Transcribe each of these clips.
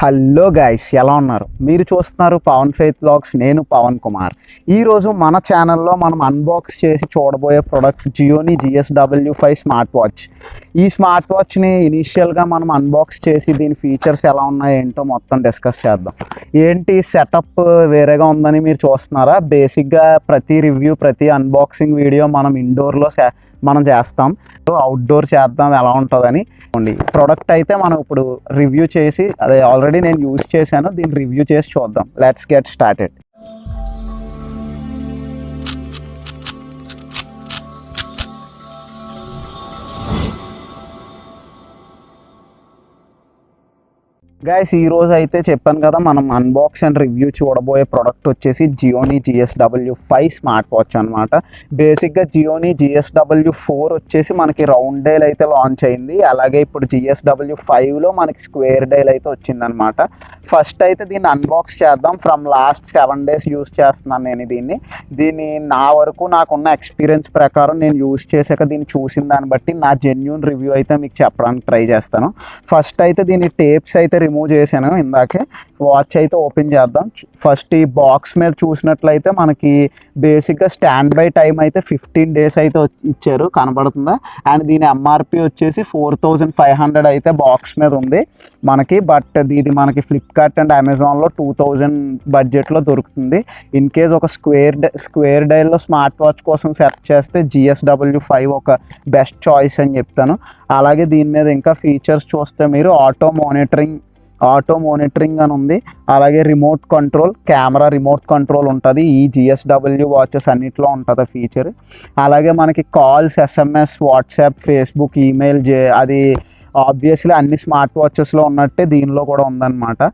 Hello guys, ఎలా ఉన్నారు? మీరు చూస్తున్నారు పవన్ ఫెయిత్ వ్లాగ్స్. నేను పవన్ కుమార్. ఈరోజు మన ఛానల్లో మనం అన్బాక్స్ చేసి చూడబోయే product Gionee Gsw5 smart watch. ఈ స్మార్ట్ వాచ్ని ఇనీషియల్గా మనం అన్బాక్స్ చేసి దీని ఫీచర్స్ ఎలా ఉన్నాయో ఏంటో మొత్తం డిస్కస్ చేద్దాం. ఏంటి సెటప్ వేరేగా ఉందని మీరు చూస్తున్నారా? బేసిక్గా ప్రతి రివ్యూ, ప్రతి అన్బాక్సింగ్ వీడియో మనం ఇండోర్లో మనం చేస్తాం, అవుట్డోర్ చేద్దాం ఎలా ఉంటుందని. ప్రోడక్ట్ అయితే మనం ఇప్పుడు రివ్యూ చేసి, అదే ఆల్రెడీ నేను యూజ్ చేశాను, దీన్ని రివ్యూ చేసి చూద్దాం. Let's get started. గైస్, ఈరోజు అయితే చెప్పాను కదా, మనం అన్బాక్స్ అండ్ రివ్యూ చూడబోయే ప్రోడక్ట్ వచ్చేసి జియోనీ Gsw5 స్మార్ట్ వాచ్ అనమాట. బేసిక్గా జియోనీ Gsw4 వచ్చేసి మనకి రౌండ్ డైల్ అయితే లాంచ్ అయింది. అలాగే ఇప్పుడు Gsw5లో మనకి స్క్వేర్ డైల్ అయితే వచ్చిందనమాట. ఫస్ట్ అయితే దీన్ని అన్బాక్స్ చేద్దాం. ఫ్రమ్ లాస్ట్ 7 days యూస్ చేస్తున్నాను నేను దీన్ని నా వరకు నాకున్న ఎక్స్పీరియన్స్ ప్రకారం నేను యూస్ చేశాక దీన్ని చూసిన దాన్ని బట్టి నా జెన్యూన్ రివ్యూ అయితే మీకు చెప్పడానికి ట్రై చేస్తాను. ఫస్ట్ అయితే దీని టేప్స్ అయితే రిమూవ్ చేశాను ఇందాకే. వాచ్ అయితే ఓపెన్ చేద్దాం. ఫస్ట్ ఈ బాక్స్ మీద చూసినట్లయితే మనకి బేసిక్గా స్టాండ్ బై టైం అయితే 15 days అయితే ఇచ్చారు, కనబడుతుందా? అండ్ దీని ఎంఆర్పి వచ్చేసి 4500 అయితే బాక్స్ మీద ఉంది మనకి. బట్ ఇది మనకి ఫ్లిప్కార్ట్ అండ్ అమెజాన్లో 2000 బడ్జెట్లో దొరుకుతుంది. ఇన్ కేస్ ఒక స్క్వేర్ డైల్లో స్మార్ట్ వాచ్ కోసం సెర్చ్ చేస్తే Gsw5 ఒక బెస్ట్ చాయిస్ అని చెప్తాను. అలాగే దీని మీద ఇంకా ఫీచర్స్ చూస్తే మీరు ఆటో మానిటరింగ్ అని ఉంది. అలాగే remote control, camera remote control ఉంటుంది. ఈ Gsw వాచెస్ అన్నిట్లో ఉంటుంది ఫీచర్. అలాగే మనకి calls, SMS, WhatsApp, Facebook, email, అది ఆబ్వియస్లీ అన్ని స్మార్ట్ వాచెస్లో ఉన్నట్టే దీనిలో కూడా ఉందన్నమాట.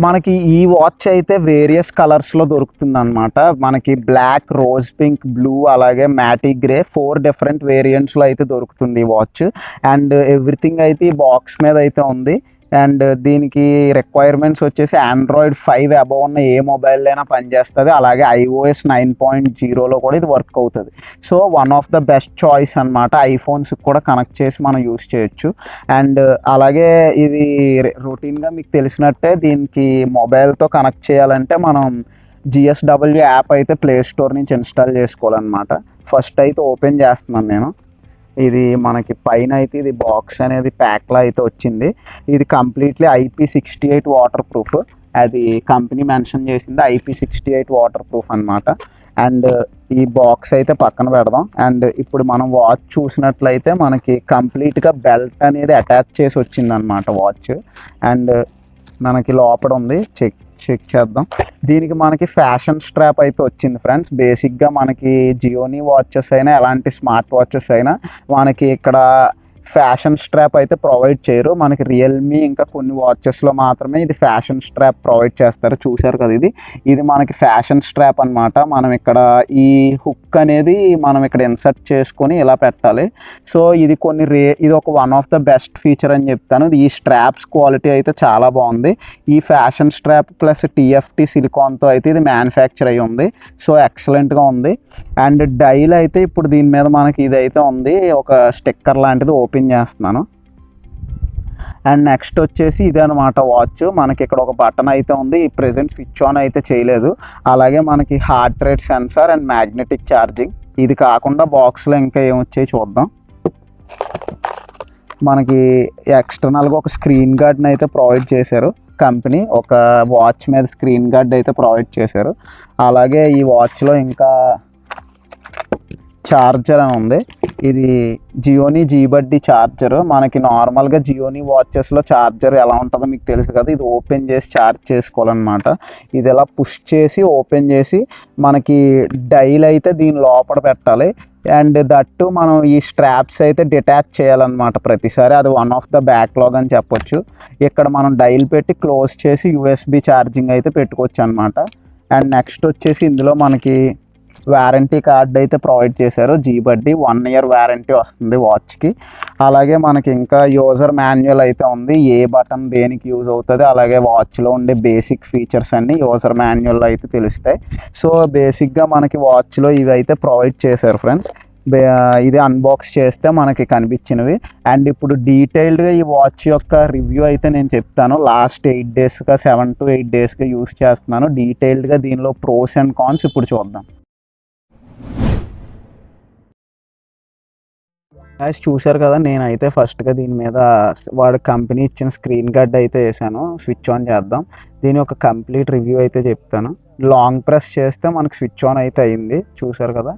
మనకి ఈ వాచ్ అయితే వేరియస్ కలర్స్లో దొరుకుతుంది అనమాట. మనకి బ్లాక్, రోజ్ పింక్, బ్లూ, అలాగే మ్యాటీ గ్రే, 4 డిఫరెంట్ వేరియంట్స్లో అయితే దొరుకుతుంది ఈ వాచ్. అండ్ ఎవ్రీథింగ్ అయితే ఈ బాక్స్ మీద అయితే ఉంది. అండ్ దీనికి రిక్వైర్మెంట్స్ వచ్చేసి Android 5 అబవ్ ఉన్న ఏ మొబైల్ అయినా పనిచేస్తుంది. అలాగే iOS 9.0లో కూడా ఇది వర్క్ అవుతుంది. So one of the best choice అనమాట. ఐఫోన్స్కి కూడా కనెక్ట్ చేసి మనం యూస్ చేయొచ్చు. అండ్ అలాగే ఇది రొటీన్గా మీకు తెలిసినట్టే దీనికి మొబైల్తో కనెక్ట్ చేయాలంటే మనం Gsw యాప్ అయితే ప్లే స్టోర్ నుంచి ఇన్స్టాల్ చేసుకోవాలన్నమాట. ఫస్ట్ అయితే ఓపెన్ చేస్తున్నాను నేను. ఇది మనకి పైన అయితే ఇది బాక్స్ అనేది ప్యాక్లో అయితే వచ్చింది. ఇది కంప్లీట్లీ IP68 వాటర్ ప్రూఫ్. అది కంపెనీ మెన్షన్ చేసింది, IP68 వాటర్ ప్రూఫ్ అనమాట. అండ్ ఈ బాక్స్ అయితే పక్కన పెడదాం. అండ్ ఇప్పుడు మనం వాచ్ చూసినట్లయితే మనకి కంప్లీట్గా బెల్ట్ అనేది అటాచ్ చేసి వచ్చింది అనమాట వాచ్. అండ్ మనకి లోపల ఉంది, చెక్ చేద్దాం. దీనికి మనకి ఫ్యాషన్ స్ట్రాప్ అయితే వచ్చింది ఫ్రెండ్స్. బేసిక్గా మనకి జియోనీ వాచెస్ అయినా ఎలాంటి స్మార్ట్ వాచెస్ అయినా మనకి ఇక్కడ ఫ్యాషన్ స్ట్రాప్ అయితే ప్రొవైడ్ చేయరు. మనకి రియల్మీ ఇంకా కొన్ని వాచెస్లో మాత్రమే ఇది ఫ్యాషన్ స్ట్రాప్ ప్రొవైడ్ చేస్తారు. చూశారు కదా, ఇది మనకి ఫ్యాషన్ స్ట్రాప్ అనమాట. మనం ఇక్కడ ఈ హుక్ అనేది మనం ఇక్కడ ఇన్సర్ట్ చేసుకొని ఇలా పెట్టాలి. సో ఇది ఇది ఒక one of the best feature అని చెప్తాను. ఈ స్ట్రాప్స్ క్వాలిటీ అయితే చాలా బాగుంది. ఈ ఫ్యాషన్ స్ట్రాప్ ప్లస్ TFT సిలికాన్తో అయితే ఇది మ్యానుఫ్యాక్చర్ అయ్యి ఉంది. సో ఎక్సలెంట్గా ఉంది. అండ్ డైల్ అయితే ఇప్పుడు దీని మీద మనకి ఇదైతే ఉంది, ఒక స్టిక్కర్ లాంటిది. ఓపెన్ చేస్తున్నాను. అండ్ నెక్స్ట్ వచ్చేసి ఇదే అనమాట వాచ్. మనకి ఇక్కడ ఒక బటన్ అయితే ఉంది. ప్రెజెంట్ స్విచ్ ఆన్ అయితే చేయలేదు. అలాగే మనకి heart rate censor and magnetic charging. ఇది కాకుండా బాక్స్లో ఇంకా ఏమొచ్చాయి చూద్దాం. మనకి ఎక్స్టర్నల్గా ఒక స్క్రీన్ గార్డ్ని అయితే ప్రొవైడ్ చేశారు కంపెనీ. ఒక వాచ్ మీద స్క్రీన్ గార్డ్ అయితే ప్రొవైడ్ చేశారు. అలాగే ఈ వాచ్లో ఇంకా ఛార్జర్ అని ఉంది. ఇది జియోనీ జీబడ్డీ ఛార్జర్. మనకి నార్మల్గా జియోనీ వాచెస్లో ఛార్జర్ ఎలా ఉంటుందో మీకు తెలుసు కదా. ఇది ఓపెన్ చేసి ఛార్జ్ చేసుకోవాలన్నమాట. ఇది ఇలా పుష్ చేసి ఓపెన్ చేసి మనకి డైల్ అయితే దీని లోపల పెట్టాలి. అండ్ దట్టు మనం ఈ స్ట్రాప్స్ అయితే డిటాచ్ చేయాలన్నమాట ప్రతిసారి. అది వన్ ఆఫ్ ద బ్యాక్లాగ్ అని చెప్పొచ్చు. ఇక్కడ మనం డైల్ పెట్టి క్లోజ్ చేసి USB ఛార్జింగ్ అయితే పెట్టుకోవచ్చు అనమాట. అండ్ నెక్స్ట్ వచ్చేసి ఇందులో మనకి వారంటీ కార్డ్ అయితే ప్రొవైడ్ చేశారు. జీబడ్డీ 1 year వారంటీ వస్తుంది వాచ్కి. అలాగే మనకి ఇంకా యూజర్ మాన్యువల్ అయితే ఉంది. ఏ బటన్ దేనికి యూజ్ అవుతుంది, అలాగే వాచ్లో ఉండే బేసిక్ ఫీచర్స్ అన్నీ యూజర్ మాన్యువల్ అయితే తెలుస్తాయి. సో బేసిక్గా మనకి వాచ్లో ఇవి అయితే ప్రొవైడ్ చేశారు ఫ్రెండ్స్. ఇది అన్బాక్స్ చేస్తే మనకి కనిపించినవి. అండ్ ఇప్పుడు డీటెయిల్డ్గా ఈ వాచ్ యొక్క రివ్యూ అయితే నేను చెప్తాను. లాస్ట్ 8 డేస్గా 7 to 8 డేస్గా యూస్ చేస్తున్నాను. డీటెయిల్డ్గా దీనిలో ప్రోస్ అండ్ కాన్స్ ఇప్పుడు చూద్దాం. చూశారు కదా, నేనైతే ఫస్ట్గా దీని మీద వాడు కంపెనీ ఇచ్చిన స్క్రీన్ గార్డ్ అయితే వేసాను. స్విచ్ ఆన్ చేద్దాం. దీని యొక్క కంప్లీట్ రివ్యూ అయితే చెప్తాను. లాంగ్ ప్రెస్ చేస్తే మనకి స్విచ్ ఆన్ అయితే అయింది, చూశారు కదా.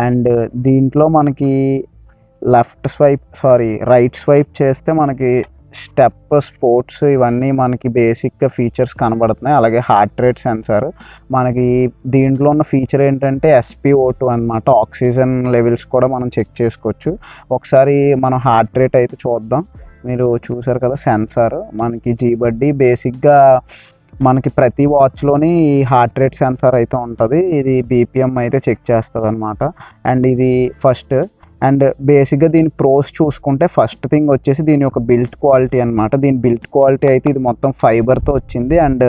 అండ్ దీంట్లో మనకి రైట్ స్వైప్ చేస్తే మనకి స్టెప్, స్పోర్ట్స్ ఇవన్నీ మనకి బేసిక్గా ఫీచర్స్ కనబడుతున్నాయి. అలాగే హార్ట్ రేట్ సెన్సార్. మనకి దీంట్లో ఉన్న ఫీచర్ ఏంటంటే SpO2 అనమాట. ఆక్సిజన్ లెవెల్స్ కూడా మనం చెక్ చేసుకోవచ్చు. ఒకసారి మనం హార్ట్ రేట్ అయితే చూద్దాం. మీరు చూసారు కదా సెన్సార్, మనకి జీబడ్డీ బేసిక్గా మనకి ప్రతి వాచ్లోని హార్ట్ రేట్ సెన్సార్ అయితే ఉంటుంది. ఇది BPM అయితే చెక్ చేస్తుంది అనమాట. అండ్ ఇది ఫస్ట్. అండ్ బేసిక్గా దీని ప్రోస్ చూసుకుంటే ఫస్ట్ థింగ్ వచ్చేసి దీని యొక్క బిల్ట్ క్వాలిటీ అనమాట. దీని బిల్ట్ క్వాలిటీ అయితే ఇది మొత్తం ఫైబర్తో వచ్చింది. అండ్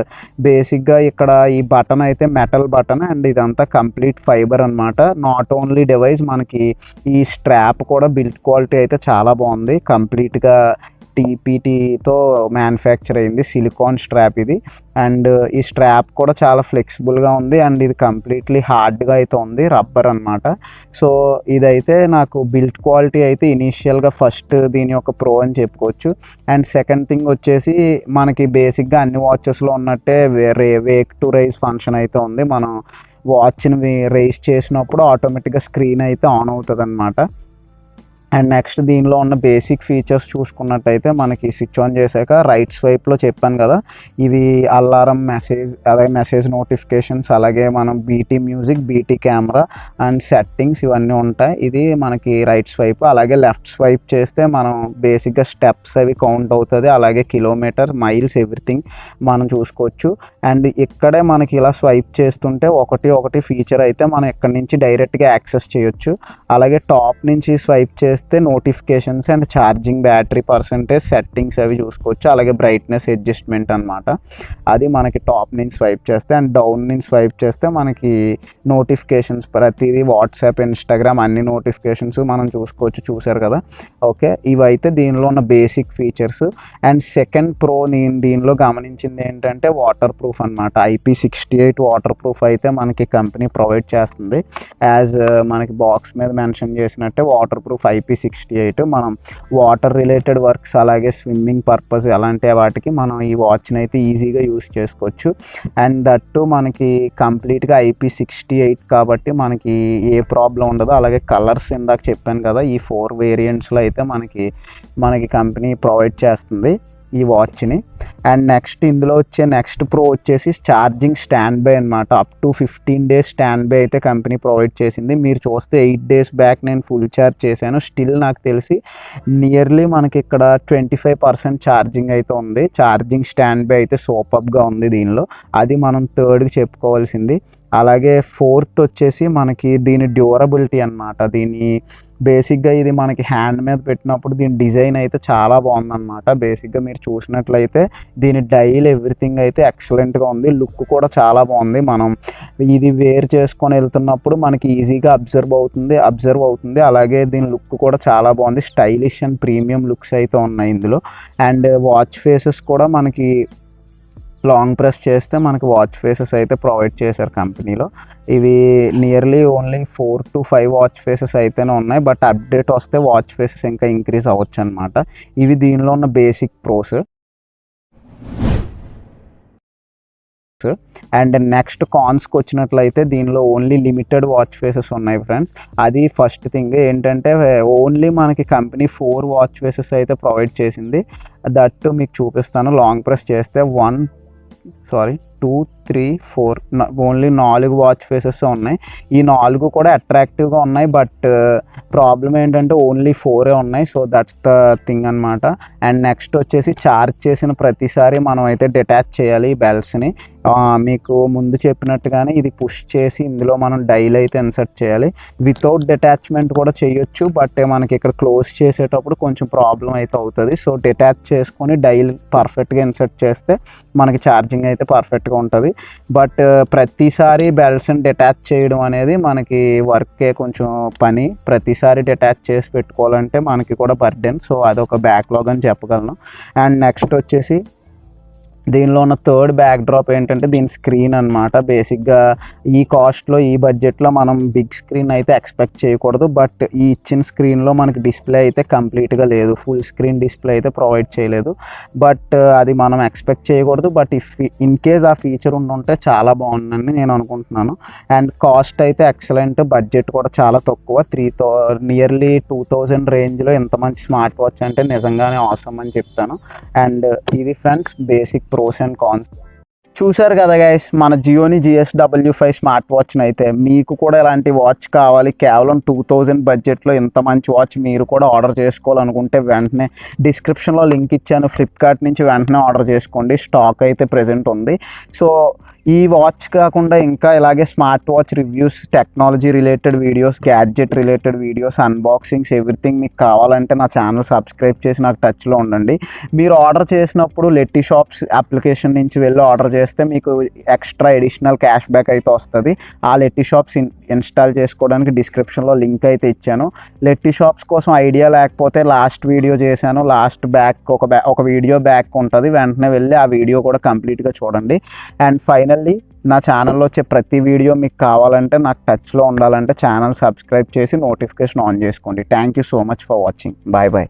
బేసిక్గా ఇక్కడ ఈ బటన్ అయితే మెటల్ బటన్, అండ్ ఇదంతా కంప్లీట్ ఫైబర్ అనమాట. నాట్ ఓన్లీ డివైస్, మనకి ఈ స్ట్రాప్ కూడా బిల్ట్ క్వాలిటీ అయితే చాలా బాగుంది. కంప్లీట్గా TPTతో మ్యానుఫ్యాక్చర్ అయింది, సిలికాన్ స్ట్రాప్ ఇది. అండ్ ఈ స్ట్రాప్ కూడా చాలా ఫ్లెక్సిబుల్గా ఉంది. అండ్ ఇది కంప్లీట్లీ హార్డ్గా అయితే ఉంది, రబ్బర్ అనమాట. సో ఇదైతే నాకు బిల్ట్ క్వాలిటీ అయితే ఇనీషియల్గా ఫస్ట్ దీని యొక్క ప్రో అని చెప్పుకోవచ్చు. అండ్ సెకండ్ థింగ్ వచ్చేసి మనకి బేసిక్గా అన్ని వాచెస్లో ఉన్నట్టే వేక్ టు రైజ్ ఫంక్షన్ అయితే ఉంది. మనం వాచ్ని రైజ్ చేసినప్పుడు ఆటోమేటిక్గా స్క్రీన్ అయితే ఆన్ అవుతుంది అనమాట. అండ్ నెక్స్ట్ దీనిలో ఉన్న బేసిక్ ఫీచర్స్ చూసుకున్నట్టయితే మనకి స్విచ్ ఆన్ చేశాక రైట్ స్వైప్లో చెప్పాను కదా, ఇవి అలారం, మెసేజ్ నోటిఫికేషన్స్, అలాగే మనం BT music, BT camera and settings ఇవన్నీ ఉంటాయి. ఇది మనకి రైట్ స్వైప్. అలాగే లెఫ్ట్ స్వైప్ చేస్తే మనం బేసిక్గా స్టెప్స్ అవి కౌంట్ అవుతుంది. అలాగే కిలోమీటర్, మైల్స్, ఎవ్రీథింగ్ మనం చూసుకోవచ్చు. అండ్ ఇక్కడే మనకి ఇలా స్వైప్ చేస్తుంటే ఒకటి ఫీచర్ అయితే మనం ఇక్కడ నుంచి డైరెక్ట్గా యాక్సెస్ చేయొచ్చు. అలాగే టాప్ నుంచి స్వైప్ చేస్తే notifications and charging, battery percentage, settings అవి చూసుకోవచ్చు. అలాగే బ్రైట్నెస్ అడ్జస్ట్మెంట్ అనమాట. అది మనకి టాప్ నుంచి స్వైప్ చేస్తే. అండ్ డౌన్ నుంచి స్వైప్ చేస్తే మనకి నోటిఫికేషన్స్ ప్రతిదీ, వాట్సాప్, ఇన్స్టాగ్రామ్ అన్ని నోటిఫికేషన్స్ మనం చూసుకోవచ్చు. చూసారు కదా. ఓకే, ఇవైతే దీనిలో ఉన్న basic features. And second pro నేను దీనిలో గమనించింది ఏంటంటే వాటర్ ప్రూఫ్ అనమాట. IP68 వాటర్ ప్రూఫ్ అయితే మనకి కంపెనీ ప్రొవైడ్ చేస్తుంది. యాజ్ మనకి బాక్స్ మీద మెన్షన్ చేసినట్టే వాటర్ ప్రూఫ్ IP68. మనం వాటర్ రిలేటెడ్ వర్క్స్, అలాగే స్విమ్మింగ్ పర్పస్ అలాంటి వాటికి మనం ఈ వాచ్ని అయితే ఈజీగా యూస్ చేసుకోవచ్చు. అండ్ దట్టు మనకి కంప్లీట్గా IP68 కాబట్టి మనకి ఏ ప్రాబ్లం ఉండదు. అలాగే కలర్స్ ఇందాక చెప్పాను కదా, ఈ 4 వేరియంట్స్లో అయితే మనకి కంపెనీ ప్రొవైడ్ చేస్తుంది ఈ వాచ్ని. అండ్ నెక్స్ట్ ఇందులో వచ్చే నెక్స్ట్ ప్రో వచ్చేసి ఛార్జింగ్ స్టాండ్ బై అనమాట. Up to 15 days stand by అయితే కంపెనీ ప్రొవైడ్ చేసింది. మీరు చూస్తే 8 days బ్యాక్ నేను ఫుల్ ఛార్జ్ చేశాను. స్టిల్ నాకు తెలిసి నియర్లీ మనకి ఇక్కడ 25% ఛార్జింగ్ అయితే ఉంది. ఛార్జింగ్ స్టాండ్ బై అయితే సూపర్గా ఉంది దీనిలో. అది మనం థర్డ్కి చెప్పుకోవాల్సింది. అలాగే ఫోర్త్ వచ్చేసి మనకి దీని డ్యూరబిలిటీ అనమాట. దీని బేసిక్గా ఇది మనకి హ్యాండ్ మీద పెట్టినప్పుడు దీని డిజైన్ అయితే చాలా బాగుందన్నమాట. బేసిక్గా మీరు చూసినట్లయితే దీని డైల్ ఎవ్రీథింగ్ అయితే ఎక్సలెంట్గా ఉంది. లుక్ కూడా చాలా బాగుంది. మనం ఇది వేర్ చేసుకొని వెళ్తున్నప్పుడు మనకి ఈజీగా అబ్జర్వ్ అవుతుంది. అలాగే దీని లుక్ కూడా చాలా బాగుంది. స్టైలిష్ అండ్ ప్రీమియం లుక్స్ అయితే ఉన్నాయి ఇందులో. అండ్ వాచ్ ఫేసెస్ కూడా మనకి లాంగ్ ప్రెస్ చేస్తే మనకి వాచ్ ఫేసెస్ అయితే ప్రొవైడ్ చేశారు కంపెనీలో. ఇవి nearly only 4 to 5 watch faces అయితేనే ఉన్నాయి. బట్ అప్డేట్ వస్తే వాచ్ ఫేసెస్ ఇంకా ఇంక్రీజ్ అవ్వచ్చు అనమాట. ఇవి దీనిలో ఉన్న బేసిక్ ప్రోస్. అండ్ నెక్స్ట్ కాన్స్కి వచ్చినట్లయితే దీనిలో ఓన్లీ లిమిటెడ్ వాచ్ ఫేసెస్ ఉన్నాయి ఫ్రెండ్స్. అది ఫస్ట్ థింగ్ ఏంటంటే ఓన్లీ మనకి కంపెనీ 4 వాచ్ ఫేసెస్ అయితే ప్రొవైడ్ చేసింది. దట్టు మీకు చూపిస్తాను. లాంగ్ ప్రెస్ చేస్తే 2, 3, 4 ఓన్లీ 4 వాచ్ ఫేసెస్ ఉన్నాయి. ఈ 4 కూడా అట్రాక్టివ్గా ఉన్నాయి. బట్ ప్రాబ్లం ఏంటంటే ఓన్లీ 4 ఉన్నాయి. సో దట్స్ ద థింగ్ అనమాట. అండ్ నెక్స్ట్ వచ్చేసి ఛార్జ్ చేసిన ప్రతిసారి మనం అయితే డిటాచ్ చేయాలి ఈ బెల్ట్స్ని. మీకు ముందు చెప్పినట్టుగానే ఇది పుష్ చేసి ఇందులో మనం డైల్ అయితే ఇన్సర్ట్ చేయాలి. వితౌట్ డిటాచ్మెంట్ కూడా చేయొచ్చు. బట్ మనకి ఇక్కడ క్లోజ్ చేసేటప్పుడు కొంచెం ప్రాబ్లం అయితే అవుతుంది. సో డిటాచ్ చేసుకొని డైల్ పర్ఫెక్ట్గా ఇన్సర్ట్ చేస్తే మనకి ఛార్జింగ్ అయితే పర్ఫెక్ట్గా పర్ఫెక్ట్గా ఉంటుంది. బట్ ప్రతిసారి బెల్ట్స్ని డిటాచ్ చేయడం అనేది మనకి వర్కే కొంచెం పని. ప్రతిసారి డిటాచ్ చేసి పెట్టుకోవాలంటే మనకి కూడా బర్డెన్. సో అదొక బ్యాక్లాగ్ అని చెప్పగలను. అండ్ నెక్స్ట్ వచ్చేసి దీనిలో ఉన్న థర్డ్ బ్యాక్ డ్రాప్ ఏంటంటే దీని స్క్రీన్ అనమాట. బేసిక్గా ఈ కాస్ట్లో ఈ బడ్జెట్లో మనం బిగ్ స్క్రీన్ అయితే ఎక్స్పెక్ట్ చేయకూడదు. బట్ ఈ ఇచ్చిన స్క్రీన్లో మనకి డిస్ప్లే అయితే కంప్లీట్గా లేదు, ఫుల్ స్క్రీన్ డిస్ప్లే అయితే ప్రొవైడ్ చేయలేదు. బట్ అది మనం ఎక్స్పెక్ట్ చేయకూడదు. బట్ ఇన్ కేస్ ఆ ఫీచర్ ఉంటే చాలా బాగుందని నేను అనుకుంటున్నాను. అండ్ కాస్ట్ అయితే ఎక్సలెంట్, బడ్జెట్ కూడా చాలా తక్కువ, నియర్లీ 2000 రేంజ్లో ఎంత మంచి స్మార్ట్ వాచ్ అంటే నిజంగానే అవసరం అని చెప్తాను. అండ్ ఇది friends basic pros and cons. చూశారు కదా గైస్, మన జియోనీ Gsw5 స్మార్ట్ వాచ్ని అయితే. మీకు కూడా ఇలాంటి వాచ్ కావాలి, కేవలం 2000 బడ్జెట్లో ఇంత మంచి వాచ్ మీరు కూడా ఆర్డర్ చేసుకోవాలనుకుంటే వెంటనే డిస్క్రిప్షన్లో లింక్ ఇచ్చాను, ఫ్లిప్కార్ట్ నుంచి వెంటనే ఆర్డర్ చేసుకోండి. స్టాక్ అయితే ప్రెజెంట్ ఉంది. సో ఈ వాచ్ కాకుండా ఇంకా ఇలాగే smart watch reviews, technology related videos, gadget related videos, unboxings, everything మీకు కావాలంటే నా ఛానల్ సబ్స్క్రైబ్ చేసి నాకు టచ్లో ఉండండి. మీరు ఆర్డర్ చేసినప్పుడు లెటిషాప్స్ అప్లికేషన్ నుంచి వెళ్ళి ఆర్డర్ చేస్తే మీకు ఎక్స్ట్రా ఎడిషనల్ క్యాష్ బ్యాక్ అయితే వస్తుంది. ఆ లెటిషాప్స్ ఇన్స్టాల్ చేసుకోవడానికి డిస్క్రిప్షన్లో లింక్ అయితే ఇచ్చాను. లెటిషాప్స్ కోసం ఐడియా లేకపోతే లాస్ట్ వీడియో చేశాను, లాస్ట్ బ్యాక్ ఒక వీడియో బ్యాక్ ఉంటుంది, వెంటనే వెళ్ళి ఆ వీడియో కూడా కంప్లీట్గా చూడండి. అండ్ ఫైనల్లీ నా ఛానల్లో వచ్చే ప్రతి వీడియో మీకు కావాలంటే, నాకు టచ్లో ఉండాలంటే ఛానల్ సబ్స్క్రైబ్ చేసి నోటిఫికేషన్ ఆన్ చేసుకోండి. Thank you so much for watching. Bye bye.